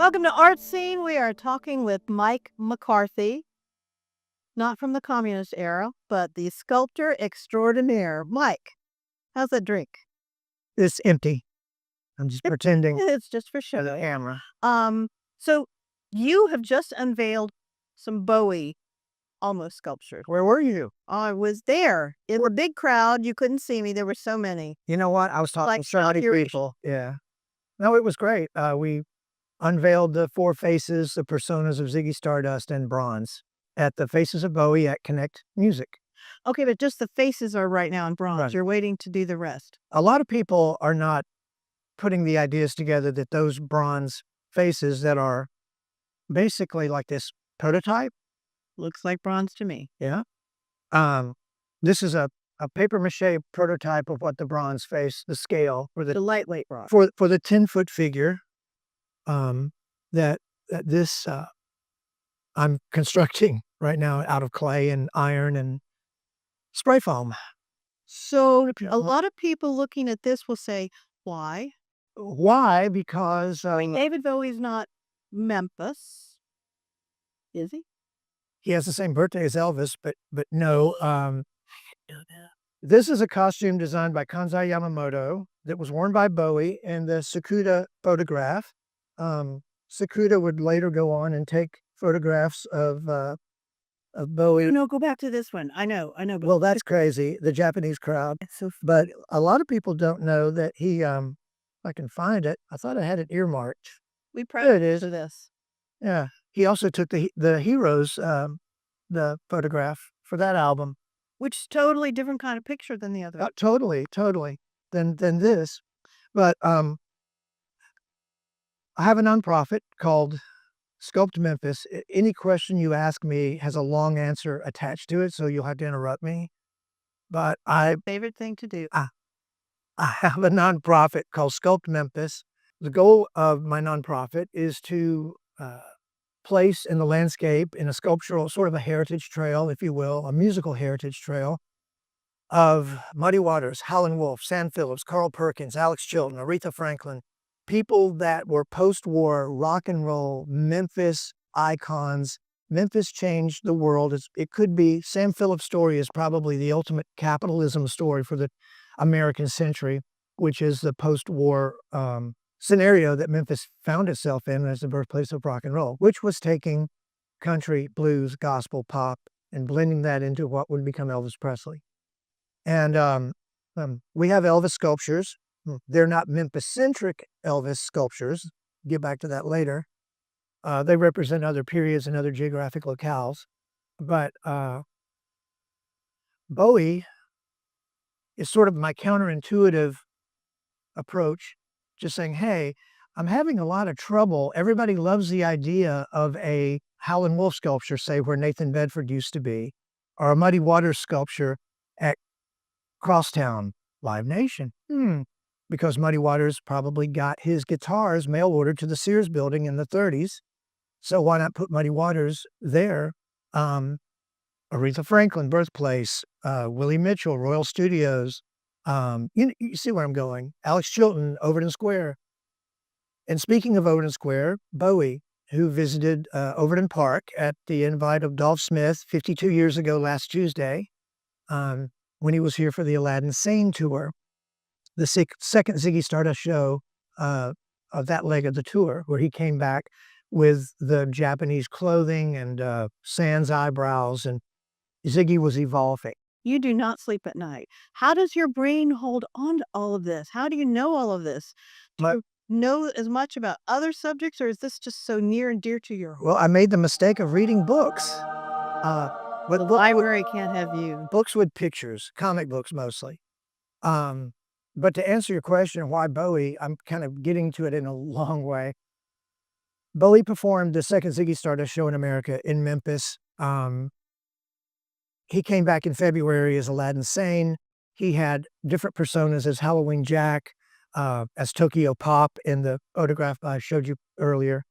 Welcome to Art Scene. We are talking with Mike McCarthy, not from the communist era, but the sculptor extraordinaire. Mike, how's that drink? It's empty. I'm just pretending It's just for for the show. camera. So you have just unveiled some Bowie almost sculptures. Where were you? I was there in the big crowd. You couldn't see me. There were so many. You know what? I was talking Like to so many curation. people. Yeah. No, it was great. We unveiled the four faces, the personas of Ziggy Stardust and Bronze at the Faces of Bowie at Connect Music. Okay, but just the faces are right now in bronze. Right. You're waiting to do the rest. A lot of people are not putting the ideas together that those bronze faces that are basically like this prototype. Looks like bronze to me. Yeah. This is a paper mache prototype of what the bronze face, the scale for The the lightweight bronze. for the 10-foot figure that this I'm constructing right now out of clay and iron and spray foam. So a lot of people looking at this will say, why? Why? Because David Bowie's not Memphis, is he? he has the same birthday as Elvis, but no. This is a costume designed by Kanzai Yamamoto that was worn by Bowie in the Sakuda photograph. Sakuda would later go on and take photographs of Bowie. No, go back to this one. I know. But Well, that's crazy, the Japanese crowd. so But a lot of people don't know that he, if I can find it, I thought I had it earmarked. we There it is. to this. Yeah. He also took the Heroes, the photograph for that album. Which is totally different kind of picture than the other. Totally than this. But I have a nonprofit called Sculpt Memphis. Any question you ask me has a long answer attached to it, so you'll have to interrupt me. But Favorite thing to do. I have a nonprofit called Sculpt Memphis. The goal of my nonprofit is to place in the landscape, in a sculptural, sort of a heritage trail, if you will, a musical heritage trail of Muddy Waters, Howlin' Wolf, Sam Phillips, Carl Perkins, Alex Chilton, Aretha Franklin, people that were post-war rock and roll Memphis icons. Memphis changed the world. It could be, Sam Phillips' story is probably the ultimate capitalism story for the American century, which is the post-war scenario that Memphis found itself in as the birthplace of rock and roll, which was taking country, blues, gospel, pop, and blending that into what would become Elvis Presley. And we have Elvis sculptures. They're not Memphis-centric Elvis sculptures. Get back to that later. They represent other periods and other geographic locales. But Bowie is sort of my counterintuitive approach, just saying, hey, I'm having a lot of trouble. Everybody loves the idea of a Howlin' Wolf sculpture, say, where Nathan Bedford used to be, or a Muddy Waters sculpture at Crosstown Live Nation. Because Muddy Waters probably got his guitars mail ordered to the Sears building in the 30s. So why not put Muddy Waters there? Aretha Franklin, birthplace, Willie Mitchell, Royal Studios. You see where I'm going. Alex Chilton, Overton Square. And speaking of Overton Square, Bowie, who visited Overton Park at the invite of Dolph Smith 52 years ago last Tuesday, when he was here for the Aladdin Sane tour, the second Ziggy Stardust show of that leg of the tour, where he came back with the Japanese clothing and sans eyebrows, and Ziggy was evolving. You do not sleep at night. How does your brain hold on to all of this? How do you know all of this? Do you know as much about other subjects, or is this just so near and dear to your heart? Well, I made the mistake of reading books. But the library can't have you. Books with pictures, comic books mostly. But to answer your question, why Bowie, I'm kind of getting to it in a long way. Bowie performed the second Ziggy Stardust show in America in Memphis. He came back in February as Aladdin Sane. He had different personas as Halloween Jack, as Tokyo Pop in the photograph I showed you earlier.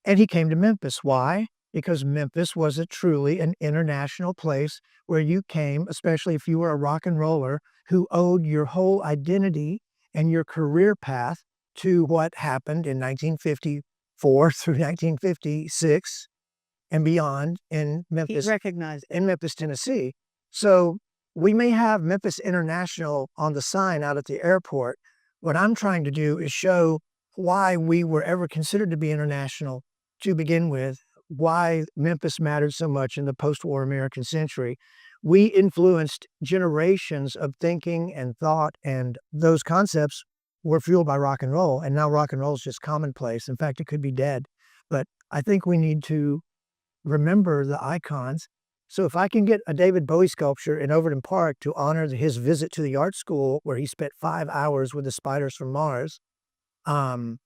And he came to Memphis. Why? Because Memphis was truly an international place where you came, especially if you were a rock and roller, who owed your whole identity and your career path to what happened in 1955 1954 through 1956 and beyond in He Memphis, recognized it. Tennessee. So we may have Memphis International on the sign out at the airport. What I'm trying to do is show why we were ever considered to be international to begin with, why Memphis mattered so much in the post-war American century. We influenced generations of thinking and thought, and those concepts were fueled by rock and roll. And now rock and roll is just commonplace. In fact, it could be dead. But I think we need to remember the icons. So if I can get a David Bowie sculpture in Overton Park to honor his visit to the art school where he spent 5 hours with the spiders from Mars, then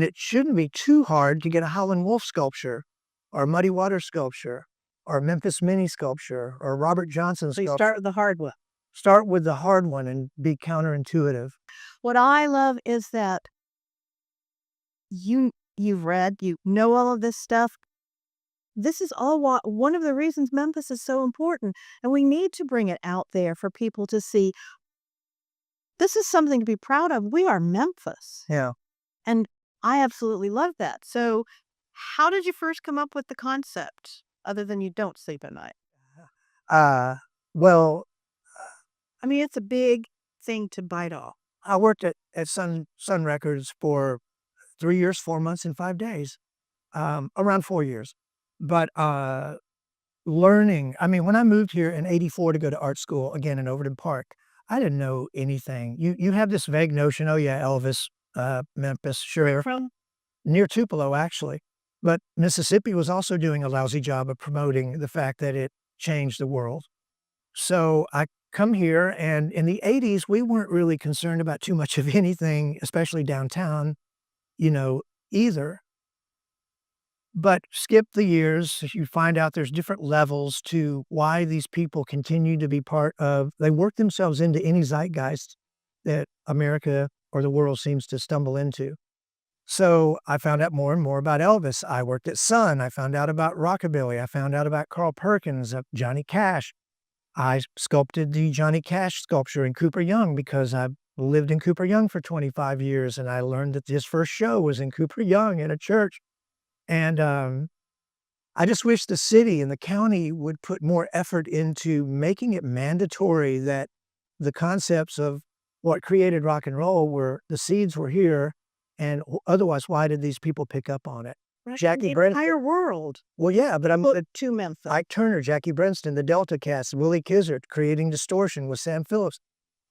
it shouldn't be too hard to get a Howlin' Wolf sculpture or a Muddy Water sculpture or a Memphis Mini sculpture or a Robert Johnson So you sculpture. start with the hard one. Start with the hard one and be counterintuitive. What I love is that you've read, you know all of this stuff. This is all one of the reasons Memphis is so important, and we need to bring it out there for people to see. This is something to be proud of. We are Memphis. Yeah. And I absolutely love that. So how did you first come up with the concept other than you don't sleep at night? Well, I mean, it's a big thing to bite off. I worked at Sun Records for 3 years, 4 months, and 5 days, around 4 years. But learning, I mean, when I moved here in '84 to go to art school, again in Overton Park, I didn't know anything. You have this vague notion, oh yeah, Elvis, Memphis, sure, From near Tupelo actually. But Mississippi was also doing a lousy job of promoting the fact that it changed the world. So I come here, and in the '80s, we weren't really concerned about too much of anything, especially downtown, either. But skip the years, you find out there's different levels to why these people continue to be they work themselves into any zeitgeist that America or the world seems to stumble into. So I found out more and more about Elvis. I worked at Sun. I found out about rockabilly. I found out about Carl Perkins, Johnny Cash. I sculpted the Johnny Cash sculpture in Cooper Young because I lived in Cooper Young for 25 years, and I learned that his first show was in Cooper Young in a church. And I just wish the city and the county would put more effort into making it mandatory that the concepts of what created rock and roll the seeds were here, and otherwise, why did these people pick up on it? right, Jackie the Brenston. entire world. Well, yeah, but Put to Memphis. Ike Turner, Jackie Brenston, the Delta Cast, Willie Kizzard, creating distortion with Sam Phillips.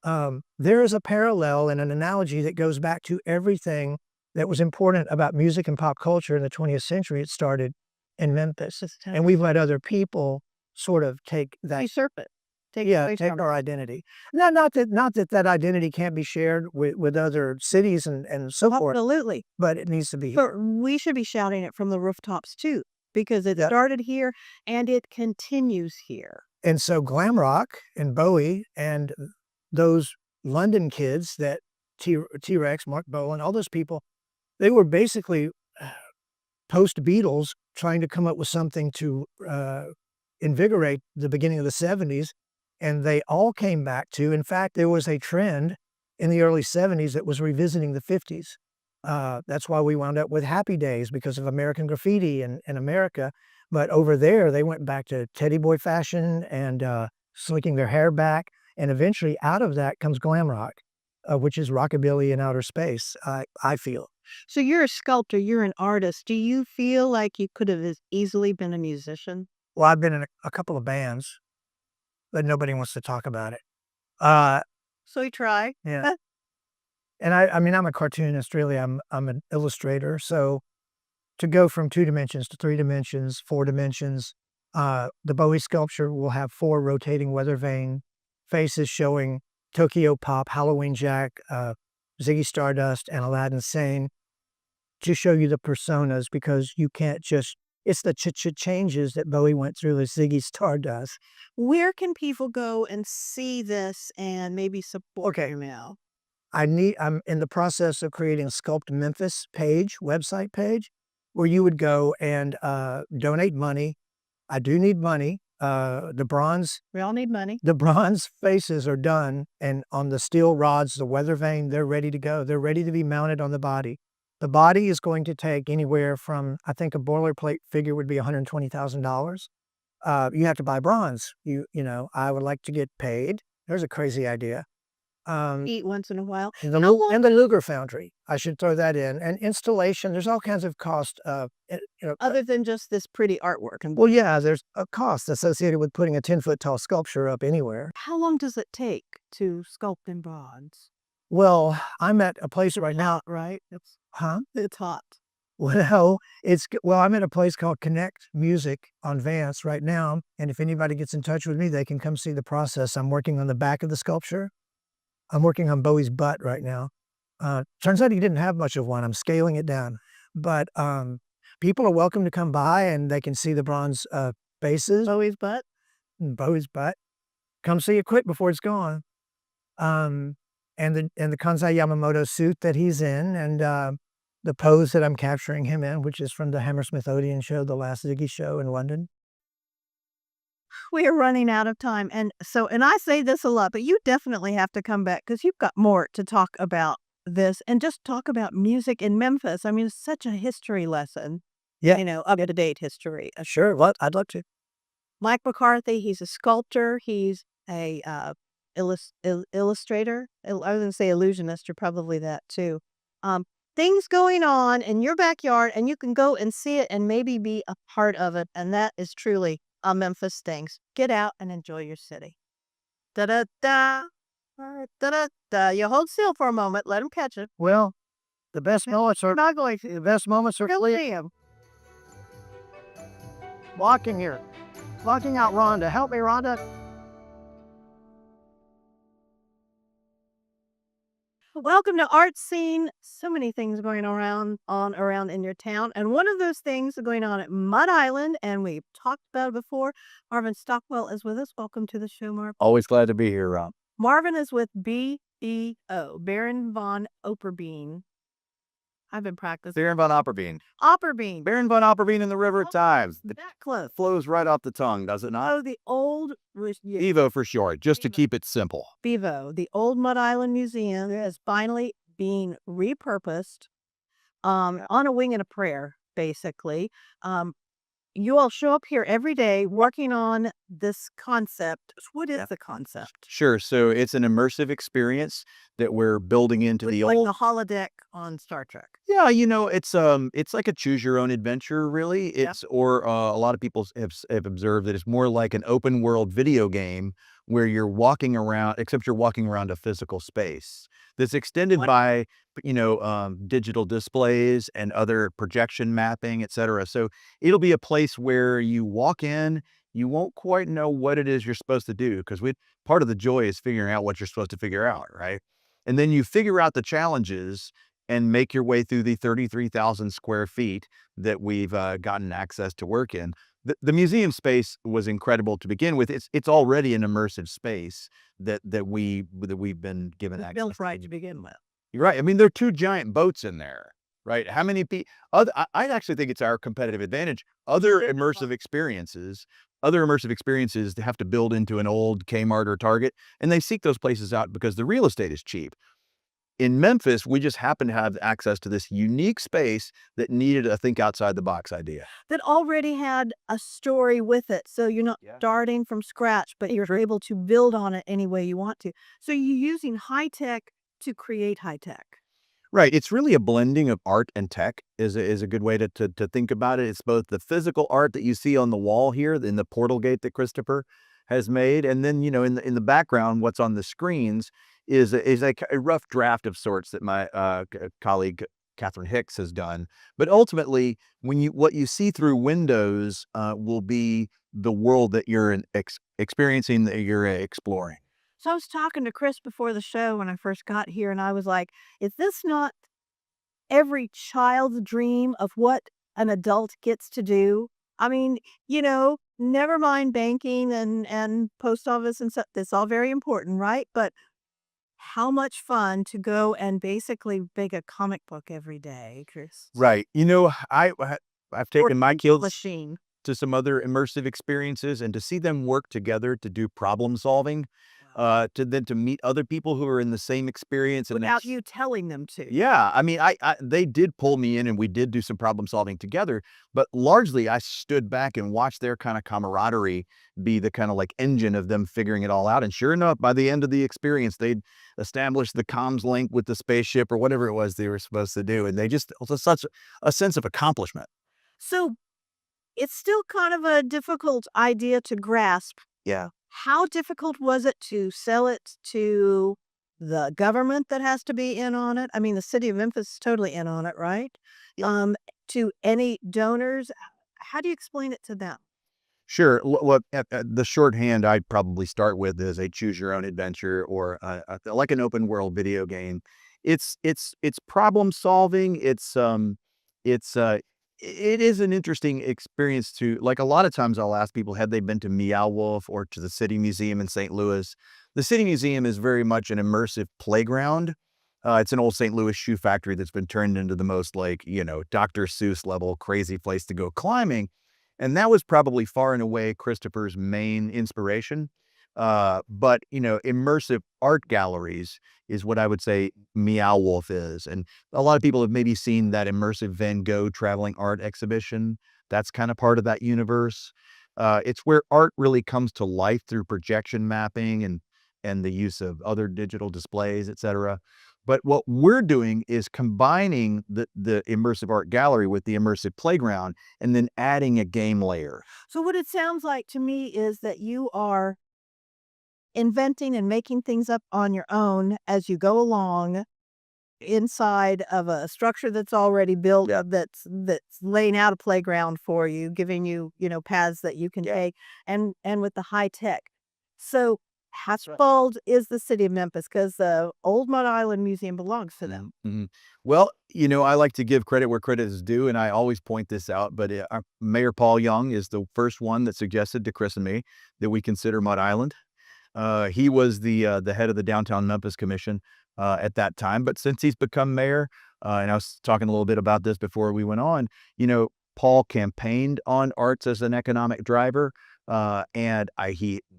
There is a parallel and an analogy that goes back to everything that was important about music and pop culture in the 20th century. It started in Memphis, and we've let other people sort of take that, usurp it. Take our identity. Not that identity can't be shared with other cities and so forth, Absolutely. but it needs to be. But we should be shouting it from the rooftops too, because it started here and it continues here. And so glam rock and Bowie and those London kids that T-Rex, Mark Bolan, all those people, they were basically post-Beatles trying to come up with something to invigorate the beginning of the 70s. And they all came back to, in fact, there was a trend in the early 70s that was revisiting the 50s. That's why we wound up with Happy Days, because of American Graffiti in America. But over there, they went back to teddy boy fashion and slicking their hair back. And eventually out of that comes glam rock, which is rockabilly in outer space, I feel. So you're a sculptor, you're an artist. Do you feel like you could have as easily been a musician? Well, I've been in a couple of bands, but nobody wants to talk about it. So you try. Yeah. And I mean, I'm a cartoonist, really. I'm an illustrator. So to go from 2 dimensions to 3 dimensions, 4 dimensions, the Bowie sculpture will have 4 rotating weather vane faces showing Tokyo Pop, Halloween Jack, Ziggy Stardust, and Aladdin Sane, to show you the personas, because you can't just, it's the changes that Bowie went through with Ziggy Stardust. Where can people go and see this and maybe support you now? I'm in the process of creating a Sculpt Memphis website page, where you would go and donate money. I do need money. We all need money. The bronze faces are done, and on the steel rods, the weather vane, they're ready to go. They're ready to be mounted on the body. The body is going to take anywhere from, I think a boilerplate figure would be $120,000. You have to buy bronze. I would like to get paid. There's a crazy idea. Eat once in a while. And the How long and the Luger foundry, I should throw that in. And installation, there's all kinds of cost. other than just this pretty artwork? And Well, yeah, there's a cost associated with putting a 10-foot tall sculpture up anywhere. how long does it take to sculpt in bronze? Well, I'm at a place right now. Right? Huh? It's hot. Well, I'm at a place called Connect Music on Vance right now. And if anybody gets in touch with me, they can come see the process. I'm working on the back of the sculpture. I'm working on Bowie's butt right now. Turns out he didn't have much of one. I'm scaling it down. But people are welcome to come by and they can see the bronze bases. Bowie's butt? Bowie's butt. Come see it quick before it's gone. And the Kansai Yamamoto suit that he's in, and the pose that I'm capturing him in, which is from the Hammersmith Odeon show, the last Ziggy show in London. We are running out of time. And I say this a lot, but you definitely have to come back because you've got more to talk about this and just talk about music in Memphis. I mean, it's such a history lesson. Yeah. Up-to-date history. Sure. Well, I'd love to. Mike McCarthy, he's a sculptor. He's a illustrator. I was going to say illusionist. You're probably that too. Things going on in your backyard, and you can go and see it and maybe be a part of it. And that is truly a Memphis thing. Get out and enjoy your city. Da-da-da. Da-da-da. You hold still for a moment. Let him catch it. Well, the best moments are Not going to. the best moments are You'll clear. see him. Walking here. Walking out, Rhonda. Help me, Rhonda. Welcome to Art Scene. So many things going around in your town. And one of those things going on at Mud Island, and we've talked about it before. Marvin Stockwell is with us. Welcome to the show, Marvin. Always glad to be here, Rob. Marvin is with BVO, Baron von Opperbein. I've been practicing. Baron von Opperbein. Opperbein. Baron von Opperbein in the River Oh, Times. That It close. flows right off the tongue, does it not? Oh, the old Evo for short, just to Evo. keep it simple. Bevo, the old Mud Island Museum is finally being repurposed on a wing and a prayer, basically. You all show up here every day working on this concept. What is Yeah. the concept? Sure. So it's an immersive experience that we're building into the Like old. the holodeck on Star Trek. Yeah, it's like a choose your own adventure, really. Or a lot of people have observed that it's more like an open world video game where you're walking around, except you're walking around a physical space that's extended What? by, digital displays and other projection mapping, et cetera. So it'll be a place where you walk in, you won't quite know what it is you're supposed to do because part of the joy is figuring out what you're supposed to figure out, right? And then you figure out the challenges and make your way through the 33,000 square feet that we've gotten access to work in. The museum space was incredible to begin with. It's already an immersive space that we've been given access Built to. right to begin with. You're right. I mean, there are two giant boats in there, right? How many people? I actually think it's our competitive advantage. Other immersive experiences they have to build into an old Kmart or Target, and they seek those places out because the real estate is cheap. In Memphis, we just happen to have access to this unique space that needed a think outside the box idea. That already had a story with it. So you're not Yeah. starting from scratch, but you're able to build on it any way you want to. So you're using high tech to create high tech. Right. It's really a blending of art and tech is a good way to think about it. It's both the physical art that you see on the wall here in the portal gate that Christopher has made, and then in the background, what's on the screens is a rough draft of sorts that my colleague Catherine Hicks has done. But ultimately, what you see through windows will be the world that you're experiencing, that you're exploring. So I was talking to Chris before the show when I first got here, and I was like, is this not every child's dream of what an adult gets to do? I mean, never mind banking and post office and stuff. That's all very important, right? But how much fun to go and basically make a comic book every day, Chris. Right. I've taken my kids Machine. to some other immersive experiences, and to see them work together to do problem solving. to meet other people who are in the same experience. And Without you telling them to. yeah, I mean, they did pull me in and we did do some problem solving together, but largely I stood back and watched their kind of camaraderie be the kind of like engine of them figuring it all out. And sure enough, by the end of the experience, they'd established the comms link with the spaceship or whatever it was they were supposed to do. And they just, it was such a sense of accomplishment. So it's still kind of a difficult idea to grasp. Yeah. How difficult was it to sell it to the government that has to be in on it? I mean, the city of Memphis is totally in on it, right? To any donors, how do you explain it to them? Sure. Well, the shorthand I'd probably start with is a choose your own adventure or like an open world video game. It's problem solving. It's it is an interesting experience to like a lot of times I'll ask people had they been to Meow Wolf or to the City Museum in St. Louis. The City Museum is very much an immersive playground. It's an old St. Louis shoe factory that's been turned into the most like, Dr. Seuss level crazy place to go climbing. And that was probably far and away Christopher's main inspiration. But, immersive art galleries is what I would say Meow Wolf is. And a lot of people have maybe seen that immersive Van Gogh traveling art exhibition. That's kind of part of that universe. It's where art really comes to life through projection mapping and the use of other digital displays, et cetera. But what we're doing is combining the immersive art gallery with the immersive playground and then adding a game layer. So what it sounds like to me is that you are inventing and making things up on your own as you go along inside of a structure that's already built, that's laying out a playground for you, giving you, paths that you can take, and with the high tech. So how spoiled is the city of Memphis? Because the old Mud Island Museum belongs to them. Mhm. Well, I like to give credit where credit is due, and I always point this out, but our Mayor Paul Young is the first one that suggested to Chris and me that we consider Mud Island. He was the head of the Downtown Memphis Commission at that time, but since he's become mayor, and I was talking a little bit about this before we went on, Paul campaigned on arts as an economic driver, and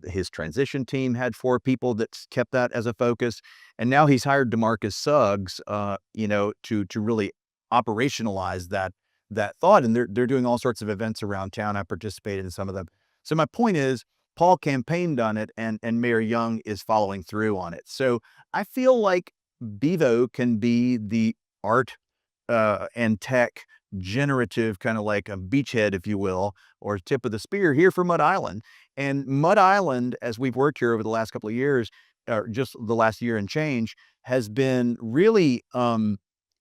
his transition team had 4 people that kept that as a focus, and now he's hired DeMarcus Suggs, to really operationalize that thought, and they're doing all sorts of events around town. I participated in some of them. So my point is, Paul campaigned on it, and Mayor Young is following through on it. So I feel like Bevo can be the art and tech generative kind of like a beachhead, if you will, or tip of the spear here for Mud Island. And Mud Island, as we've worked here over the last couple of years, or just the last year and change, has been really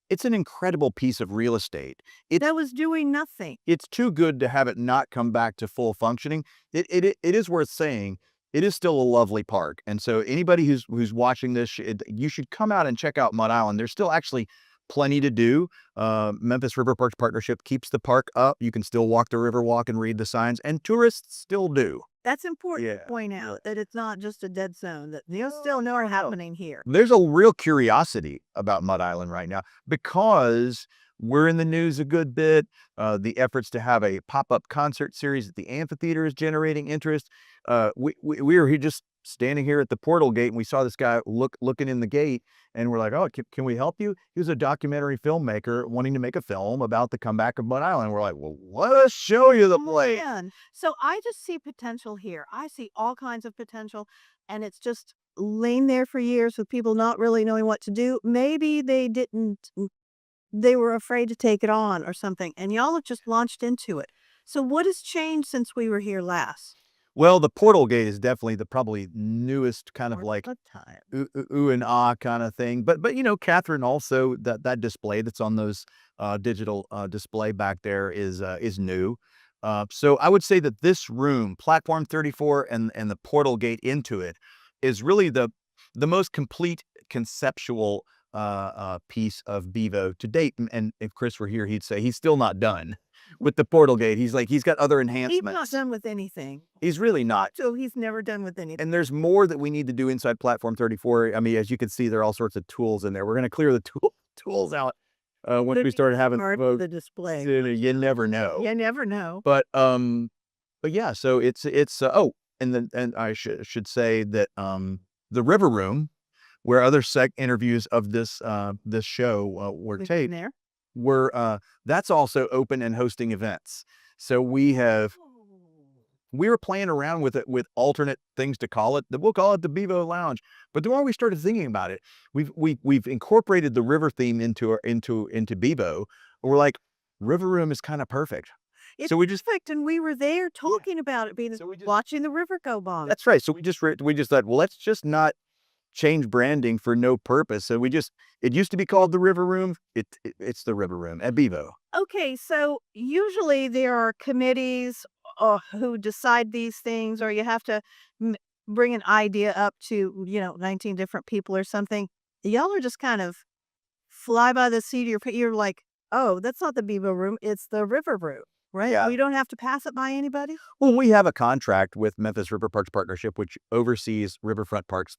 it's an incredible piece of real estate. That was doing nothing. It's too good to have it not come back to full functioning. It is worth saying it is still a lovely park. And so anybody who's watching this, you should come out and check out Mud Island. There's still actually plenty to do. Memphis River Parks Partnership keeps the park up. You can still walk the river walk and read the signs, and tourists still do. That's important to point out that it's not just a dead zone, that still more happening here. There's a real curiosity about Mud Island right now because we're in the news a good bit. The efforts to have a pop-up concert series at the amphitheater is generating interest. We were here just standing here at the portal gate, and we saw this guy looking in the gate, and we're like, "Oh, can we help you?" He was a documentary filmmaker wanting to make a film about the comeback of Mud Island. We're like, "Well, let us show you the place." Man. So I just see potential here. I see all kinds of potential, and it's just laying there for years with people not really knowing what to do. Maybe they were afraid to take it on or something, and y'all have just launched into it. So what has changed since we were here last? Well, the portal gate is definitely the probably newest kind of like Time. ooh and ah kind of thing. But Catherine also that display that's on those digital display back there is new. So I would say that this room, platform 34 and the portal gate into it, is really the most complete conceptual piece of Bevo to date. And if Chris were here, he'd say he's still not done with the portal gate. He's got other He's enhancements. not done with anything. He's really not. So he's never done with anything. And there's more that we need to do inside platform 34. I mean, as you can see, there are all sorts of tools in there. We're going to clear the tools out once we start having the display. You never know. You never know. But yeah, so it's and I should say that the River Room, where other interviews of this this show were We've been taped, there. that's also open and hosting events. So we were playing around with it with alternate things to call it. We'll call it the Bevo Lounge. But the more we started thinking about it, we've incorporated the river theme into Bevo. We're like, River Room is kind of perfect. It's So we just perfect, and we were there talking about it, being So we just- watching the river go by. that's right. So we just thought, well, let's just not change branding for no purpose. So it used to be called the River Room. It's the River Room at Bevo. Okay, so usually there are committees who decide these things, or you have to bring an idea up to 19 different people or something. Y'all are just kind of fly by the seat of your pants. You're like, oh, that's not the Bevo Room, it's the River Room, right? Yeah. We don't have to pass it by anybody. Well, we have a contract with Memphis River Parks Partnership, which oversees riverfront parks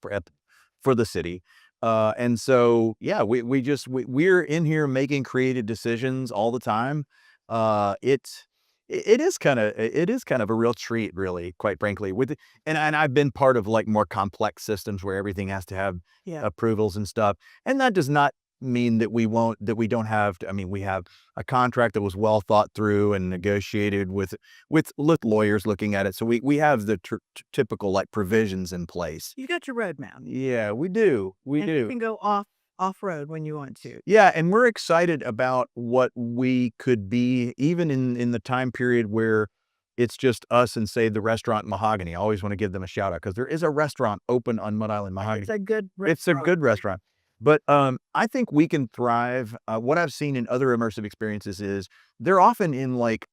for the city. And so, yeah, we're in here making creative decisions all the time. It is kind of a real treat, really, quite frankly. And I've been part of like more complex systems where everything has to have approvals and stuff. And that does not mean that we don't have to. I mean, we have a contract that was well thought through and negotiated with lawyers looking at it. So we have the typical like provisions in place. You got your roadmap. Yeah, we do. And you can go off road when you want to. Yeah, and we're excited about what we could be, even in the time period where it's just us and, say, the restaurant Mahogany. I always want to give them a shout out because there is a restaurant open on Mud Island Mahogany. It's a good restaurant. It's a good restaurant. But I think we can thrive. What I've seen in other immersive experiences is they're often in like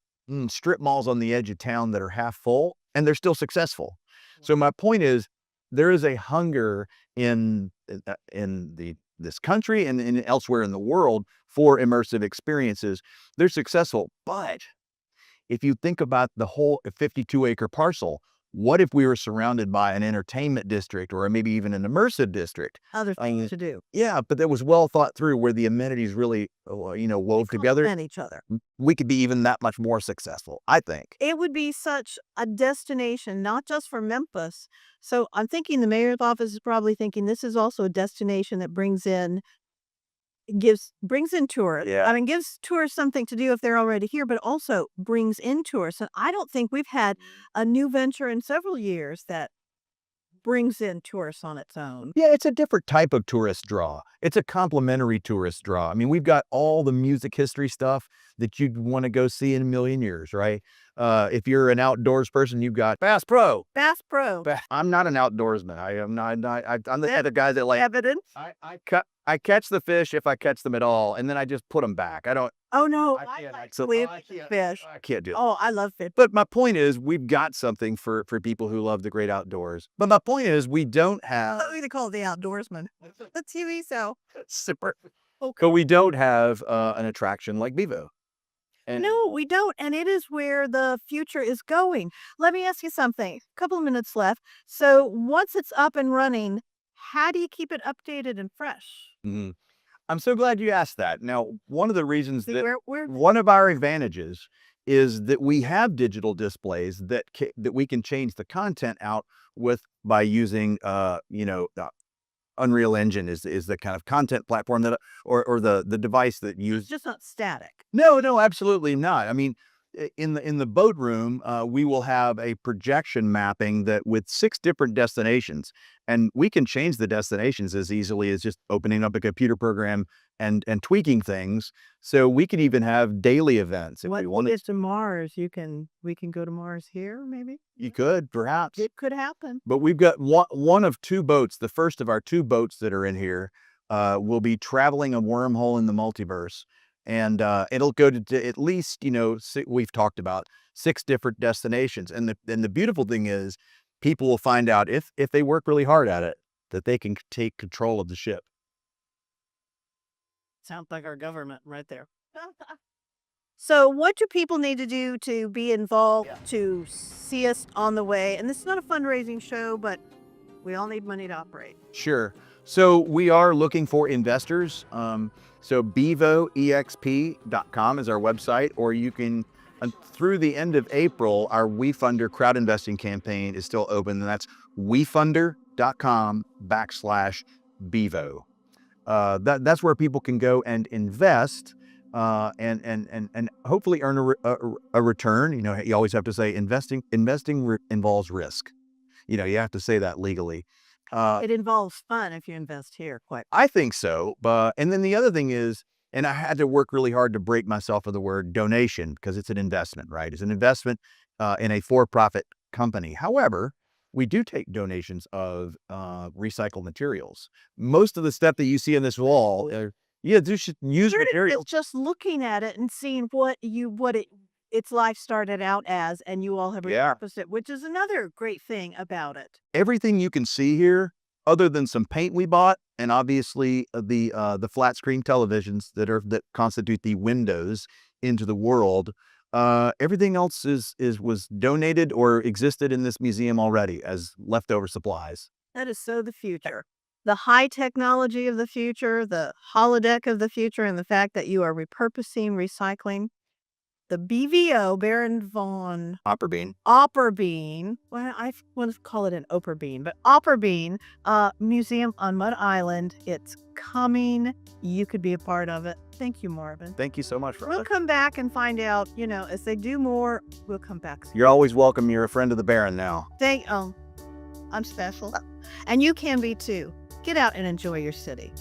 strip malls on the edge of town that are half full, and they're still successful. So my point is, there is a hunger in this country and elsewhere in the world for immersive experiences. They're successful, but if you think about the whole 52-acre parcel, what if we were surrounded by an entertainment district or maybe even an immersive district? Other things to do. Yeah, but that was well thought through, where the amenities really, wove together. And each other. We could be even that much more successful, I think. It would be such a destination, not just for Memphis. So I'm thinking the mayor's office is probably thinking this is also a destination that brings in tourists. Yeah. I mean, gives tourists something to do if they're already here, but also brings in tourists. And I don't think we've had a new venture in several years that brings in tourists on its own. Yeah, it's a different type of tourist draw. It's a complimentary tourist draw. I mean, we've got all the music history stuff that you'd want to go see in a million years, right? If you're an outdoors person, you've got Bass Pro. Bass Pro. I'm not an outdoorsman. I am not. I'm the kind of guy that like Evidence. I catch the fish if I catch them at all, and then I just put them back. I don't. Oh, no. I I can't- like so- squid I can't- fish. I can't do it. Oh, I love fish. But my point is, we've got something for people who love the great outdoors. But my point is, we don't have. I like to call it the outdoorsman. The TV show. Super. Okay. But we don't have an attraction like Bevo. And No, we don't. And it is where the future is going. Let me ask you something. A couple of minutes left. So once it's up and running, how do you keep it updated and fresh? Mhm. I'm so glad you asked that. Now, one of the reasons See, that we're one of our advantages is that we have digital displays that we can change the content out with by using Unreal Engine is the kind of content platform that or the device that it's uses. just not static. No, absolutely not. I mean, in the boat room, we will have a projection mapping that with 6 different destinations, and we can change the destinations as easily as just opening up a computer program and tweaking things. So we can even have daily events if we What wanted. is to Mars? We can go to Mars here, maybe? You could perhaps. It could happen. But we've got one of 2 boats. The first of our 2 boats that are in here will be traveling a wormhole in the multiverse. And it'll go to at least, we've talked about 6 different destinations. And the beautiful thing is people will find out if they work really hard at it, that they can take control of the ship. Sounds like our government right there. So what do people need to do to be involved, to see us on the way? And this is not a fundraising show, but we all need money to operate. Sure. So we are looking for investors. So bevoexp.com is our website, or you can, through the end of April, our WeFunder crowd investing campaign is still open, and that's bevo. That's where people can go and invest, and hopefully earn a return. You know, you always have to say investing involves risk. You know, you have to say that legally. It involves fun if you invest here, quite. I think so. And then the other thing is, and I had to work really hard to break myself of the word donation, because it's an investment, right? It's an investment in a for-profit company. However, we do take donations of recycled materials. Most of the stuff that you see on this wall, you should use materials. It's just looking at it and seeing what its life started out as, and you all have Yeah. repurposed it, which is another great thing about it. Everything you can see here, other than some paint we bought, and obviously the flat screen televisions that constitute the windows into the world, everything else was donated or existed in this museum already as leftover supplies. That is so the future. The high technology of the future, the holodeck of the future, and the fact that you are repurposing, recycling. The BVO, Baron von Opperbean. Opperbean, well, I want to call it an Opperbean, but Opperbean Museum on Mud Island. It's coming. You could be a part of it. Thank you, Marvin. Thank you so much for We'll come back and find out, as they do more, we'll come back. You're always welcome. You're a friend of the Baron now. I'm special. And you can be too. Get out and enjoy your city.